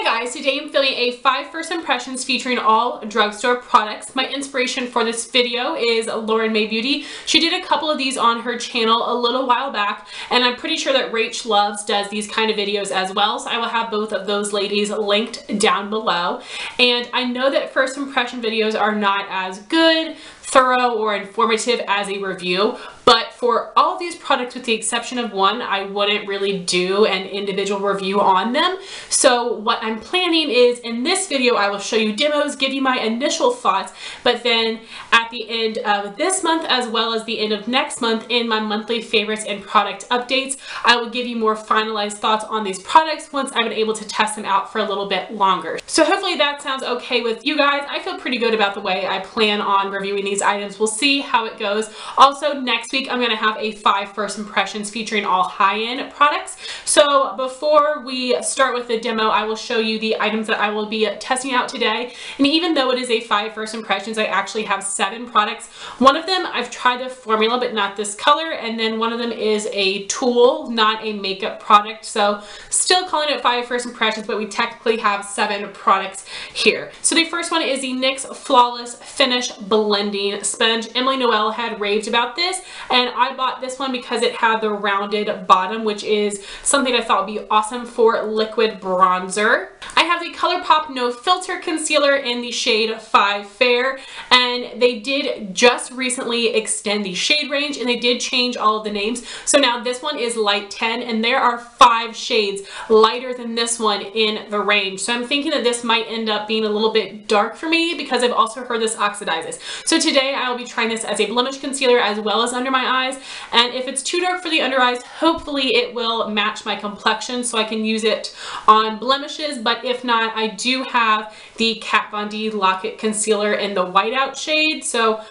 guys, today I'm filming a 5 first impressions featuring all drugstore products. My inspiration for this video is Lauren May Beauty. She did a couple of these on her channel a little while back, and I'm pretty sure that Rach Loves does these kind of videos as well, so I will have both of those ladies linked down below. And I know that first impression videos are not as good, thorough, or informative as a review, but for all of these products with the exception of one, I wouldn't really do an individual review on them. So what I'm planning is in this video I will show you demos, give you my initial thoughts, but then at the end of this month as well as the end of next month in my monthly favorites and product updates, I will give you more finalized thoughts on these products once I've been able to test them out for a little bit longer. So hopefully that sounds okay with you guys. I feel pretty good about the way I plan on reviewing these items. We'll see how it goes. Also next week I'm going to have a 5 first impressions featuring all high-end products. So before we start with the demo, I will show you the items that I will be testing out today. And even though it is a 5 first impressions, I actually have 7 products. One of them I've tried the formula but not this color, and then one of them is a tool, not a makeup product. So still calling it 5 first impressions, but we technically have 7 products here. So the first one is the NYX Flawless Finish Blending Sponge. Emily Noel had raved about this, and I bought this one because it had the rounded bottom, which is something I thought would be awesome for liquid bronzer. I have the ColourPop No Filter Concealer in the shade 5 Fair, and they did just recently extend the shade range, and they did change all of the names. So now this one is Light 10, and there are 5 shades lighter than this one in the range. So I'm thinking that this might end up being a little bit dark for me because I've also heard this oxidizes. So today I will be trying this as a blemish concealer as well as under my eyes, and if it's too dark for the under eyes, hopefully it will match my complexion so I can use it on blemishes. But if not, I do have the Kat Von D Lock-It Concealer in the whiteout shade, so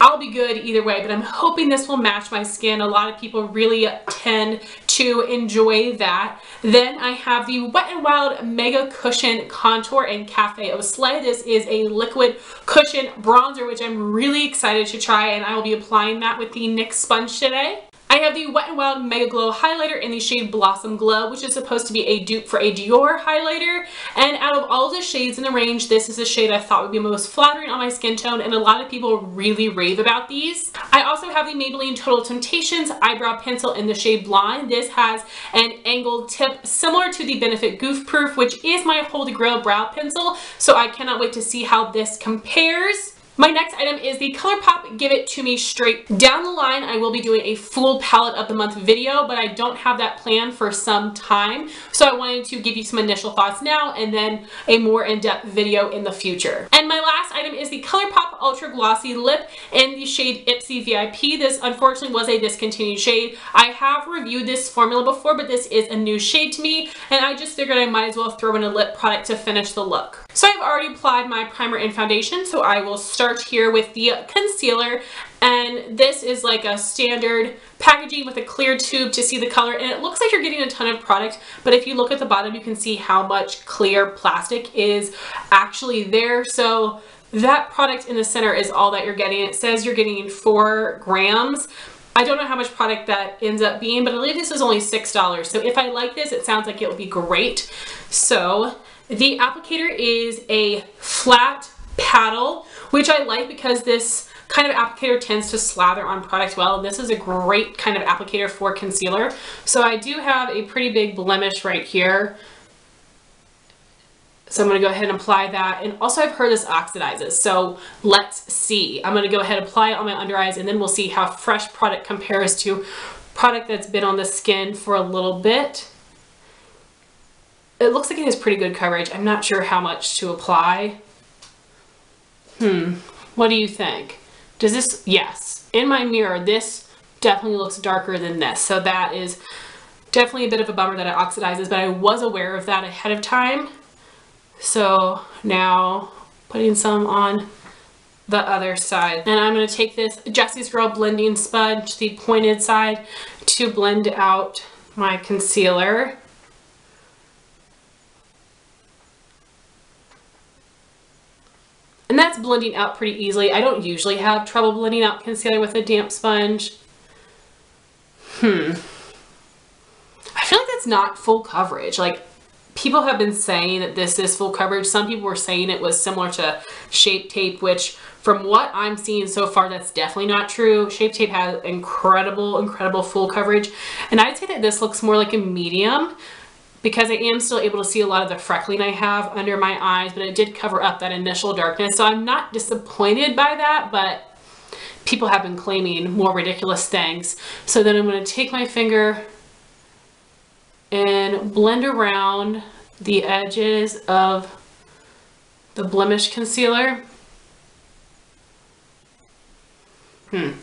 I'll be good either way, but I'm hoping this will match my skin. A lot of people really tend to enjoy that. Then I have the Wet n Wild Mega Cushion Contour in Cafe Au Slay. This is a liquid cushion bronzer, which I'm really excited to try, and I will be applying that with the NYX sponge today. I have the Wet n Wild Mega Glow Highlighter in the shade Blossom Glow, which is supposed to be a dupe for a Dior highlighter. And out of all the shades in the range, this is the shade I thought would be most flattering on my skin tone, and a lot of people really rave about these. I also have the Maybelline Total Temptations Eyebrow Pencil in the shade Blonde. This has an angled tip similar to the Benefit Goof Proof, which is my Holy Grail brow pencil, so I cannot wait to see how this compares. My next item is the ColourPop Give It To Me Straight. Down the line, I will be doing a full palette of the month video, but I don't have that planned for some time. So I wanted to give you some initial thoughts now and then a more in-depth video in the future. And my last item is the ColourPop Ultra Glossy Lip in the shade IPSY VIP. This unfortunately was a discontinued shade. I have reviewed this formula before, but this is a new shade to me, and I just figured I might as well throw in a lip product to finish the look. So I've already applied my primer and foundation, so I will start here with the concealer, and this is like a standard packaging with a clear tube to see the color, and it looks like you're getting a ton of product, but if you look at the bottom you can see how much clear plastic is actually there. So that product in the center is all that you're getting. It says you're getting 4 grams. I don't know how much product that ends up being, but I believe this is only $6. So if I like this, it sounds like it would be great. So the applicator is a flat paddle, which I like because this kind of applicator tends to slather on product well, and this is a great kind of applicator for concealer. So I do have a pretty big blemish right here, so I'm going to go ahead and apply that. And also I've heard this oxidizes, so let's see. I'm going to go ahead and apply it on my under eyes, and then we'll see how fresh product compares to product that's been on the skin for a little bit. It looks like it has pretty good coverage. I'm not sure how much to apply. What do you think? Does this, yes, in my mirror, this definitely looks darker than this. So that is definitely a bit of a bummer that it oxidizes, but I was aware of that ahead of time. So now putting some on the other side. And I'm going to take this Jessie's Girl blending sponge, the pointed side, to blend out my concealer. And that's blending out pretty easily. I don't usually have trouble blending out concealer with a damp sponge. I feel like that's not full coverage. Like, people have been saying that this is full coverage. Some people were saying it was similar to Shape Tape, which from what I'm seeing so far, that's definitely not true. Shape Tape has incredible full coverage. And I'd say that this looks more like a medium because I am still able to see a lot of the freckling I have under my eyes, but it did cover up that initial darkness. So I'm not disappointed by that, but people have been claiming more ridiculous things. So then I'm going to take my finger and blend around the edges of the blemish concealer. I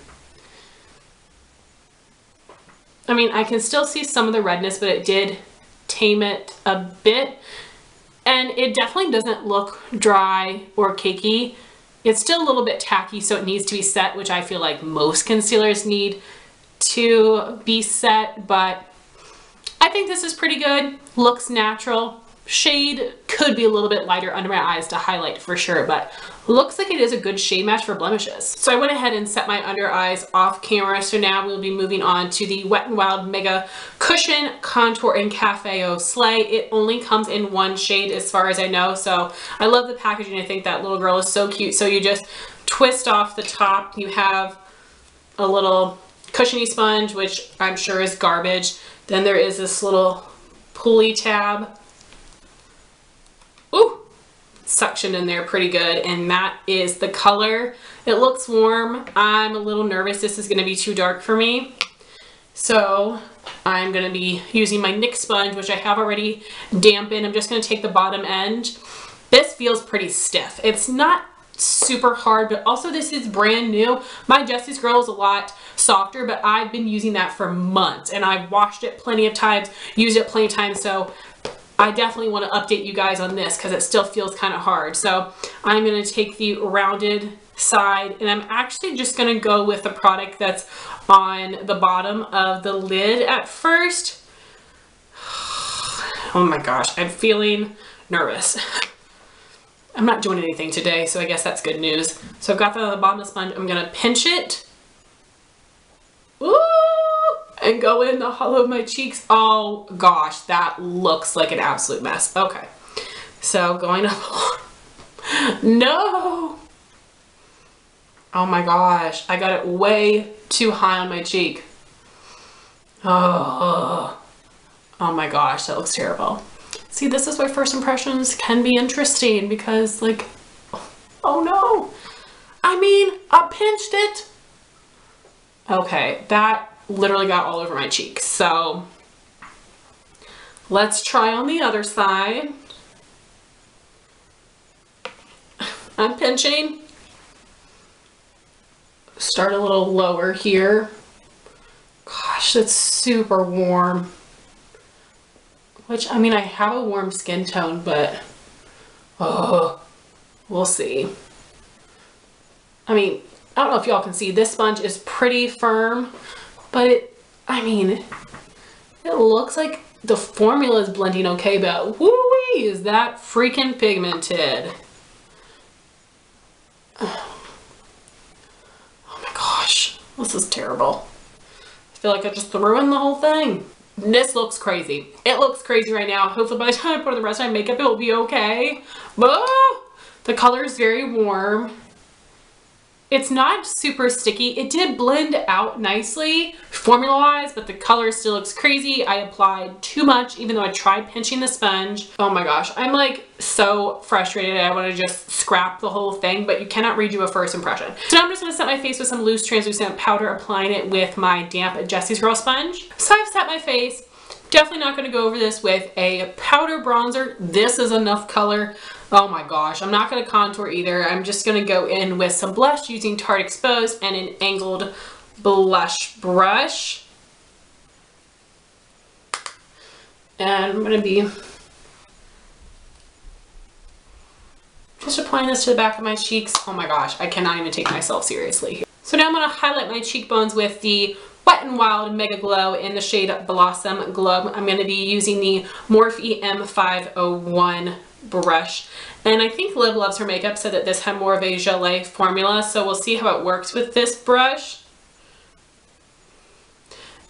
mean, I can still see some of the redness, but it did tame it a bit. And it definitely doesn't look dry or cakey. It's still a little bit tacky, so it needs to be set, which I feel like most concealers need to be set, but I think this is pretty good. Looks natural. Shade could be a little bit lighter under my eyes to highlight for sure, but looks like it is a good shade match for blemishes. So I went ahead and set my under eyes off camera. So now we'll be moving on to the Wet n Wild Mega Cushion Contour in Cafe Au Slay. It only comes in one shade as far as I know. So I love the packaging. I think that little girl is so cute. So you just twist off the top. You have a little cushiony sponge, which I'm sure is garbage. Then there is this little pulley tab. Ooh, suction in there pretty good, and that is the color. It looks warm. I'm a little nervous this is going to be too dark for me, so I'm going to be using my NYX sponge, which I have already dampened. I'm just going to take the bottom end. This feels pretty stiff. It's not super hard, but also this is brand new. My Jesse's Girl is a lot softer, but I've been using that for months, and I've washed it plenty of times, used it plenty of times, so I definitely want to update you guys on this because it still feels kind of hard. So I'm going to take the rounded side, and I'm actually just going to go with the product that's on the bottom of the lid at first. Oh my gosh, I'm feeling nervous. I'm not doing anything today, so I guess that's good news. So I've got that on the bottom of the sponge. I'm going to pinch it. Ooh! And go in the hollow of my cheeks. Oh gosh, that looks like an absolute mess. Okay, so going up. No! Oh my gosh, I got it way too high on my cheek. Oh my gosh, that looks terrible. See, this is why first impressions can be interesting because, like, oh no. I mean, I pinched it. Okay, that literally got all over my cheeks. So let's try on the other side. I'm pinching. Start a little lower here. Gosh, that's super warm. Which, I mean, I have a warm skin tone, but oh, we'll see. I mean, I don't know if y'all can see, this sponge is pretty firm, but I mean, it looks like the formula is blending okay, but woo-wee, is that freaking pigmented. Oh my gosh, this is terrible. I feel like I just ruined the whole thing. This looks crazy. It looks crazy right now. Hopefully by the time I put on the rest of my makeup, it will be okay. But the color is very warm. It's not super sticky. It did blend out nicely formula-wise, but the color still looks crazy. I applied too much, even though I tried pinching the sponge. Oh my gosh, I'm like so frustrated. I want to just scrap the whole thing, but you cannot redo a first impression. So now I'm just going to set my face with some loose translucent powder, applying it with my damp Jesse's Girl sponge. So I've set my face. Definitely not going to go over this with a powder bronzer. This is enough color. Oh my gosh, I'm not going to contour either. I'm just going to go in with some blush using Tarte Exposed and an angled blush brush. And I'm going to be just applying this to the back of my cheeks. Oh my gosh, I cannot even take myself seriously here. So now I'm going to highlight my cheekbones with the Wet n Wild Mega Glow in the shade Blossom Glow. I'm going to be using the Morphe M501 brush. And I think Liv Loves Her Makeup said that this had more of a gelée formula, so we'll see how it works with this brush.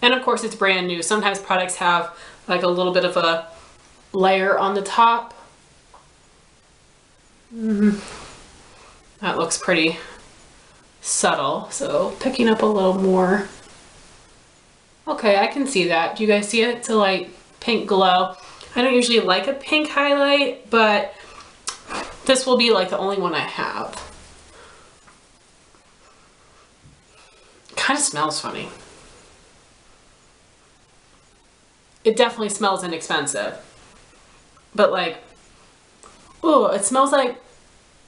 And of course it's brand new. Sometimes products have like a little bit of a layer on the top. That looks pretty subtle, so picking up a little more. Okay, I can see that. Do you guys see it? It's a light pink glow. I don't usually like a pink highlight, but this will be like the only one I have. Kind of smells funny. It definitely smells inexpensive, but like, oh, it smells like,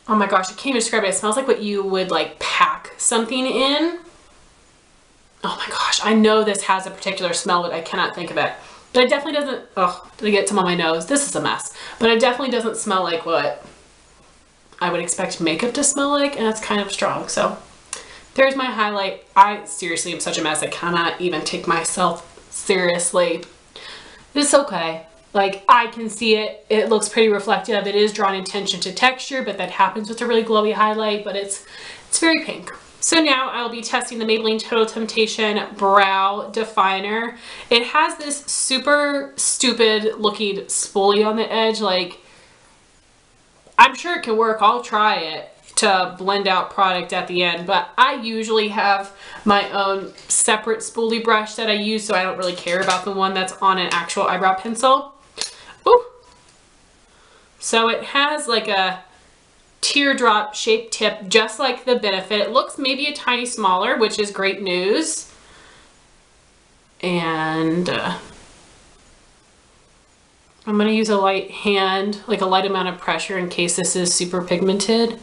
oh my gosh, I can't even describe it. It smells like what you would like pack something in. Oh my gosh, I know this has a particular smell, but I cannot think of it. But it definitely doesn't, oh, did I get some on my nose? This is a mess. But it definitely doesn't smell like what I would expect makeup to smell like, and it's kind of strong. So there's my highlight. I seriously am such a mess. I cannot even take myself seriously. It's okay. Like, I can see it. It looks pretty reflective. It is drawing attention to texture, but that happens with a really glowy highlight, but it's very pink. So now I'll be testing the Maybelline Total Temptation Brow Definer. It has this super stupid looking spoolie on the edge. Like, I'm sure it can work. I'll try it to blend out product at the end, but I usually have my own separate spoolie brush that I use, so I don't really care about the one that's on an actual eyebrow pencil. Ooh. So it has like a teardrop shaped tip, just like the Benefit. It looks maybe a tiny smaller, which is great news. And I'm gonna use a light hand, like a light amount of pressure in case this is super pigmented.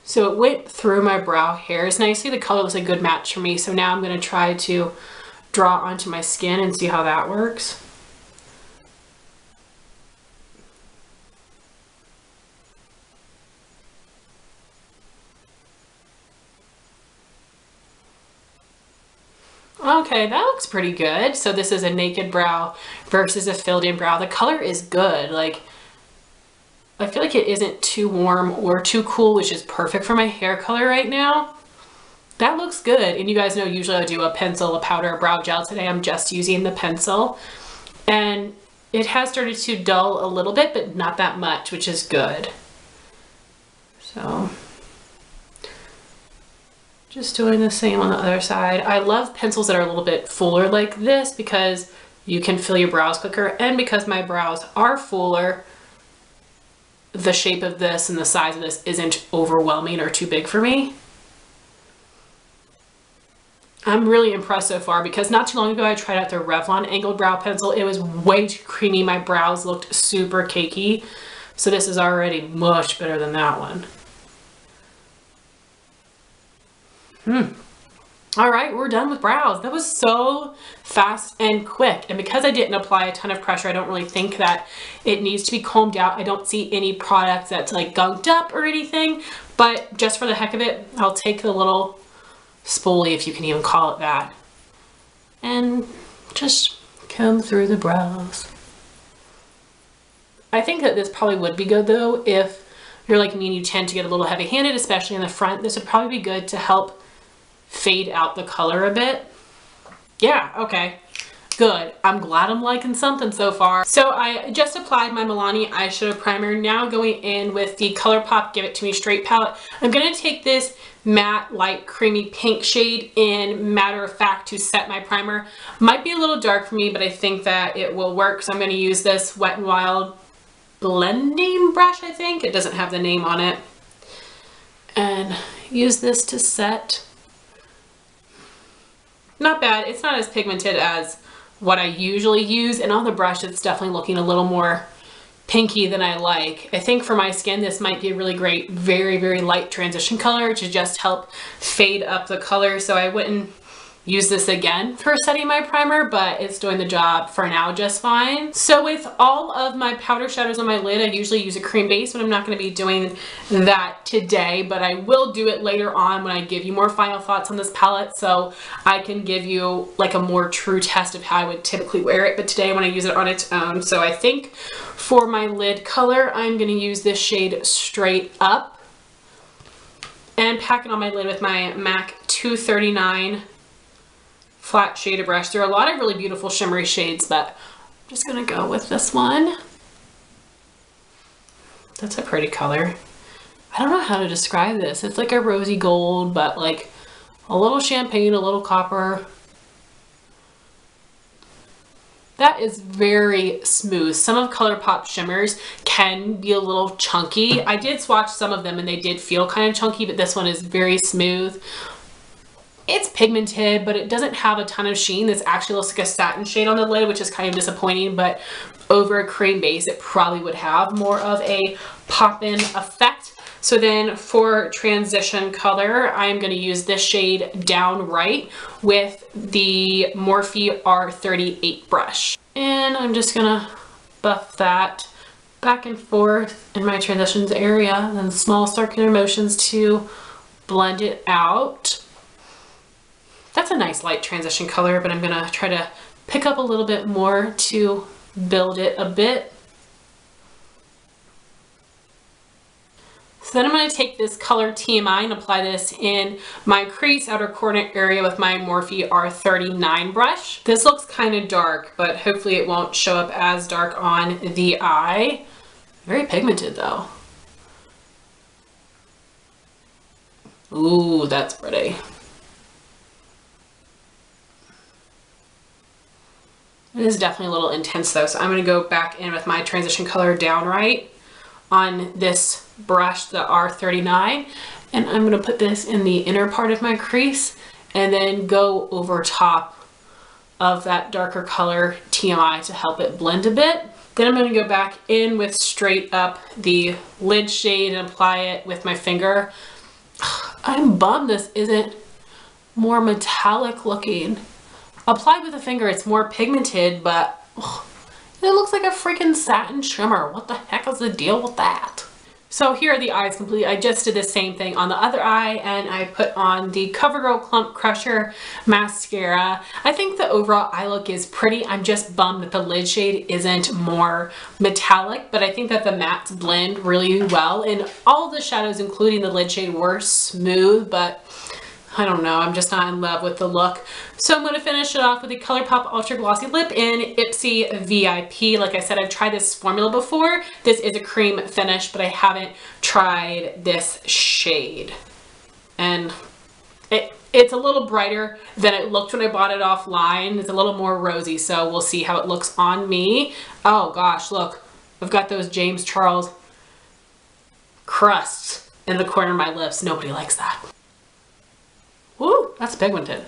So it went through my brow hairs nicely. The color was a good match for me. So now I'm going to try to draw onto my skin and see how that works. Okay, that looks pretty good. So this is a naked brow versus a filled in brow. The color is good. Like, I feel like it isn't too warm or too cool, which is perfect for my hair color right now. That looks good. And you guys know usually I do a pencil, a powder, a brow gel. Today I'm just using the pencil. And it has started to dull a little bit, but not that much, which is good. So just doing the same on the other side. I love pencils that are a little bit fuller like this because you can fill your brows quicker, and because my brows are fuller, the shape of this and the size of this isn't overwhelming or too big for me. I'm really impressed so far because not too long ago I tried out their Revlon angled brow pencil. It was way too creamy. My brows looked super cakey. So this is already much better than that one. All right, we're done with brows. That was so fast and quick. And because I didn't apply a ton of pressure, I don't really think that it needs to be combed out. I don't see any product that's like gunked up or anything, but just for the heck of it, I'll take the little spoolie, if you can even call it that, and just comb through the brows. I think that this probably would be good though if you're like me and you tend to get a little heavy-handed, especially in the front. This would probably be good to help fade out the color a bit. Yeah, okay, good. I'm glad I'm liking something so far. So I just applied my Milani eyeshadow primer. Now going in with the ColourPop Give It To Me Straight palette. I'm gonna take this matte, light, creamy pink shade in Matter of Fact to set my primer. Might be a little dark for me, but I think that it will work. So I'm gonna use this Wet n Wild blending brush, I think. It doesn't have the name on it. And use this to set. Not bad. It's not as pigmented as what I usually use, and on the brush it's definitely looking a little more pinky than I like. I think for my skin this might be a really great, very, very light transition color to just help fade up the color. So I wouldn't use this again for setting my primer, but it's doing the job for now just fine. So with all of my powder shadows on my lid, I usually use a cream base, but I'm not going to be doing that today, but I will do it later on when I give you more final thoughts on this palette, so I can give you like a more true test of how I would typically wear it. But today I want to use it on its own. So I think for my lid color, I'm going to use this shade Straight Up and pack it on my lid with my MAC 239 flat shaded brush. There are a lot of really beautiful shimmery shades, but I'm just gonna go with this one. That's a pretty color. I don't know how to describe this. It's like a rosy gold, but like a little champagne, a little copper. That is very smooth. Some of ColourPop shimmers can be a little chunky. I did swatch some of them and they did feel kind of chunky, but this one is very smooth. It's pigmented, but it doesn't have a ton of sheen. This actually looks like a satin shade on the lid, which is kind of disappointing, but over a cream base, it probably would have more of a pop-in effect. So then for transition color, I'm going to use this shade Downright with the Morphe R38 brush. And I'm just going to buff that back and forth in my transitions area, and then small circular motions to blend it out. That's a nice light transition color, but I'm going to try to pick up a little bit more to build it a bit. So then I'm going to take this color TMI and apply this in my crease outer corner area with my Morphe R39 brush. This looks kind of dark, but hopefully it won't show up as dark on the eye. Very pigmented though. Ooh, that's pretty. It is definitely a little intense though, so I'm going to go back in with my transition color Downright on this brush, the R39, and I'm going to put this in the inner part of my crease and then go over top of that darker color TMI to help it blend a bit. Then I'm going to go back in with Straight Up, the lid shade, and apply it with my finger. I'm bummed this isn't more metallic looking. Applied with a finger, it's more pigmented, but it looks like a freaking satin shimmer. What the heck is the deal with that? So here are the eyes complete. I just did the same thing on the other eye, and I put on the CoverGirl Clump Crusher mascara. I think the overall eye look is pretty. I'm just bummed that the lid shade isn't more metallic, but I think that the mattes blend really well, and all of the shadows, including the lid shade, were smooth, but I don't know, I'm just not in love with the look. So I'm going to finish it off with the ColourPop Ultra Glossy Lip in IPSY VIP. Like I said, I've tried this formula before. This is a cream finish, but I haven't tried this shade. And it's a little brighter than it looked when I bought it offline. It's a little more rosy, so we'll see how it looks on me. Oh gosh, look, I've got those James Charles crusts in the corner of my lips. Nobody likes that. Woo, that's pigmented.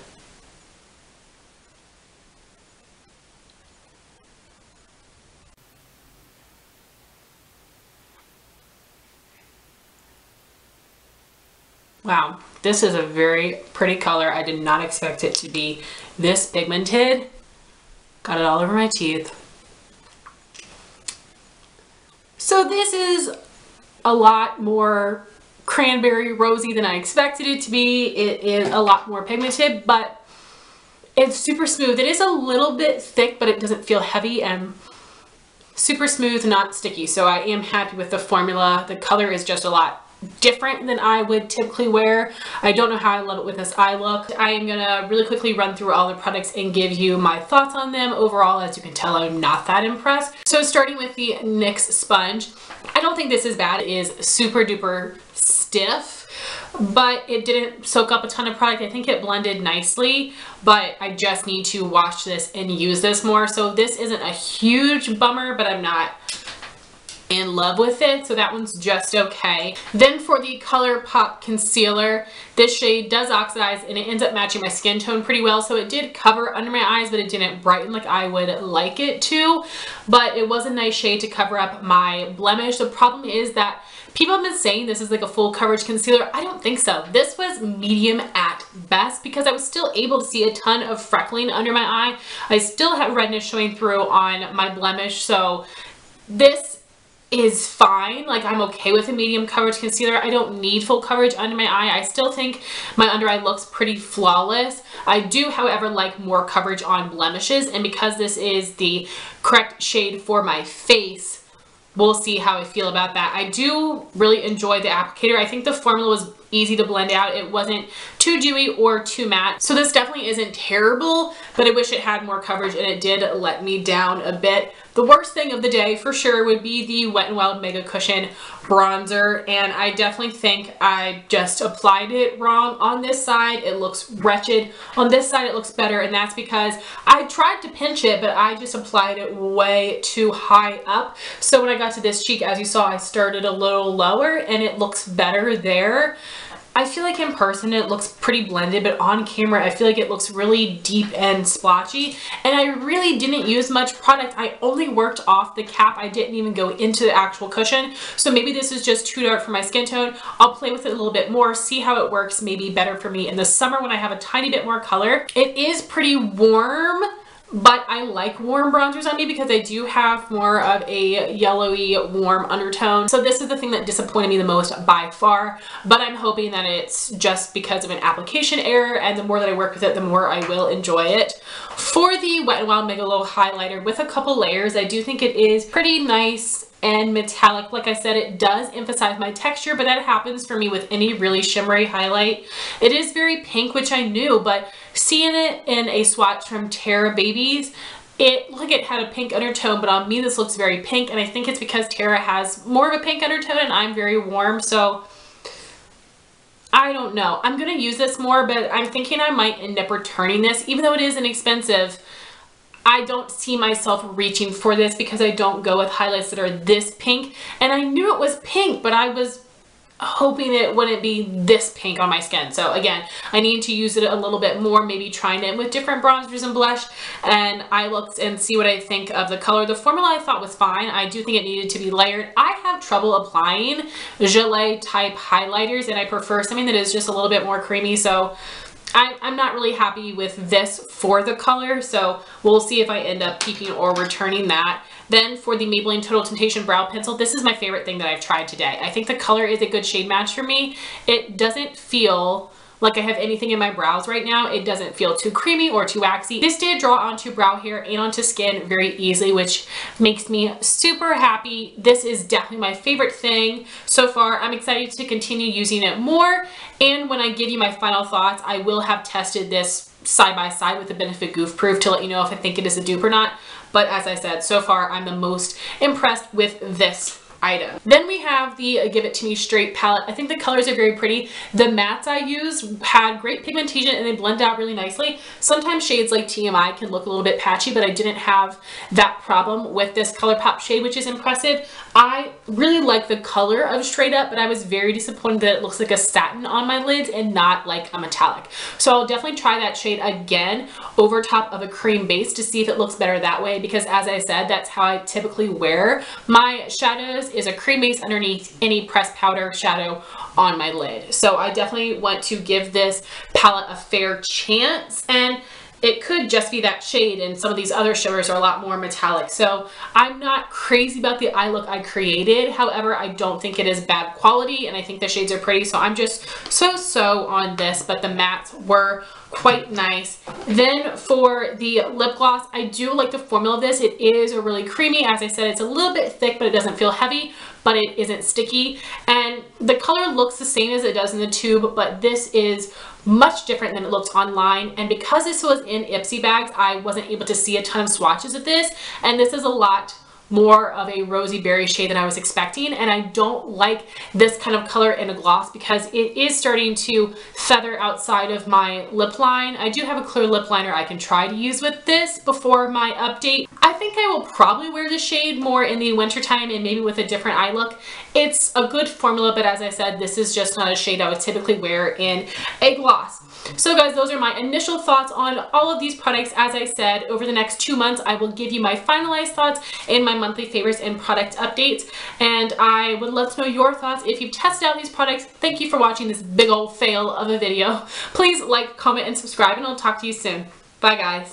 Wow, this is a very pretty color. I did not expect it to be this pigmented. Got it all over my teeth. So this is a lot more cranberry rosy than I expected it to be. It is a lot more pigmented, but it's super smooth. It is a little bit thick, but it doesn't feel heavy, and super smooth, not sticky. So I am happy with the formula. The color is just a lot different than I would typically wear. I don't know how I love it with this eye look. I am gonna really quickly run through all the products and give you my thoughts on them. Overall, as you can tell, I'm not that impressed. So starting with the NYX sponge, I don't think this is bad. It is super duper stiff, but it didn't soak up a ton of product. I think it blended nicely, but I just need to wash this and use this more. So this isn't a huge bummer, but I'm not in love with it, so that one's just okay. Then for the ColourPop concealer, this shade does oxidize and it ends up matching my skin tone pretty well, so it did cover under my eyes, but it didn't brighten like I would like it to. But it was a nice shade to cover up my blemish. The problem is that people have been saying this is like a full coverage concealer. I don't think so. This was medium at best because I was still able to see a ton of freckling under my eye. I still have redness showing through on my blemish, so this is fine. Like, I'm okay with a medium coverage concealer. I don't need full coverage under my eye. I still think my under eye looks pretty flawless. I do, however, like more coverage on blemishes, and because this is the correct shade for my face, we'll see how I feel about that. I do really enjoy the applicator. I think the formula was easy to blend out. It wasn't too dewy or too matte. So this definitely isn't terrible, but I wish it had more coverage, and it did let me down a bit. The worst thing of the day for sure would be the Wet n Wild Mega Cushion bronzer, and I definitely think I just applied it wrong. On this side it looks wretched, on this side it looks better, and that's because I tried to pinch it, but I just applied it way too high up. So when I got to this cheek, as you saw, I started a little lower and it looks better there. I feel like in person it looks pretty blended, but on camera I feel like it looks really deep and splotchy, and I really didn't use much product. I only worked off the cap. I didn't even go into the actual cushion, so maybe this is just too dark for my skin tone. I'll play with it a little bit more, see how it works, maybe better for me in the summer when I have a tiny bit more color. It is pretty warm, but I like warm bronzers on me because I do have more of a yellowy warm undertone. So this is the thing that disappointed me the most by far, but I'm hoping that it's just because of an application error, and the more that I work with it, the more I will enjoy it. For the Wet n Wild Mega Glow highlighter with a couple layers, I do think it is pretty nice and metallic. Like I said, it does emphasize my texture, but that happens for me with any really shimmery highlight. It is very pink, which I knew, but seeing it in a swatch from Tara Babies, it looked like it had a pink undertone, but on me this looks very pink, and I think it's because Tara has more of a pink undertone and I'm very warm, so I don't know. I'm gonna use this more, but I'm thinking I might end up returning this. Even though it is inexpensive, I don't see myself reaching for this because I don't go with highlights that are this pink, and I knew it was pink, but I was hoping it wouldn't be this pink on my skin. So again, I need to use it a little bit more, maybe trying it with different bronzers and blush and eye looks and see what I think of the color. The formula I thought was fine. I do think it needed to be layered. I have trouble applying gelée type highlighters, and I prefer something that is just a little bit more creamy, so I'm not really happy with this for the color, so we'll see if I end up keeping or returning that. Then for the Maybelline Total Temptation Brow Pencil, this is my favorite thing that I've tried today. I think the color is a good shade match for me. It doesn't feel like I have anything in my brows right now. It doesn't feel too creamy or too waxy. This did draw onto brow hair and onto skin very easily, which makes me super happy. This is definitely my favorite thing so far. I'm excited to continue using it more, and when I give you my final thoughts, I will have tested this side by side with the Benefit Goof Proof to let you know if I think it is a dupe or not. But as I said, so far I'm the most impressed with this item. Then we have the Give It To Me Straight palette. I think the colors are very pretty. The mattes I used had great pigmentation and they blend out really nicely. Sometimes shades like TMI can look a little bit patchy, but I didn't have that problem with this ColourPop shade, which is impressive. I really like the color of Straight Up, but I was very disappointed that it looks like a satin on my lids and not like a metallic. So I'll definitely try that shade again over top of a cream base to see if it looks better that way, because as I said, that's how I typically wear my shadows, is a cream base underneath any pressed powder shadow on my lid. So I definitely want to give this palette a fair chance, and it could just be that shade, and some of these other shimmers are a lot more metallic. So I'm not crazy about the eye look I created. However, I don't think it is bad quality, and I think the shades are pretty. So I'm just so on this, but the mattes were quite nice. Then for the lip gloss, I do like the formula of this. It is a really creamy. As I said, it's a little bit thick, but it doesn't feel heavy, but it isn't sticky. And the color looks the same as it does in the tube, but this is much different than it looked online. And because this was in IPSY bags, I wasn't able to see a ton of swatches of this. And this is a lot more of a rosy berry shade than I was expecting, and I don't like this kind of color in a gloss because it is starting to feather outside of my lip line. I do have a clear lip liner I can try to use with this before my update. I think I will probably wear the shade more in the winter time and maybe with a different eye look. It's a good formula, but as I said, this is just not a shade I would typically wear in a gloss. So guys, those are my initial thoughts on all of these products. As I said, over the next 2 months, I will give you my finalized thoughts and my monthly favorites and product updates, and I would love to know your thoughts if you've tested out these products. Thank you for watching this big old fail of a video. Please like, comment, and subscribe, and I'll talk to you soon. Bye guys.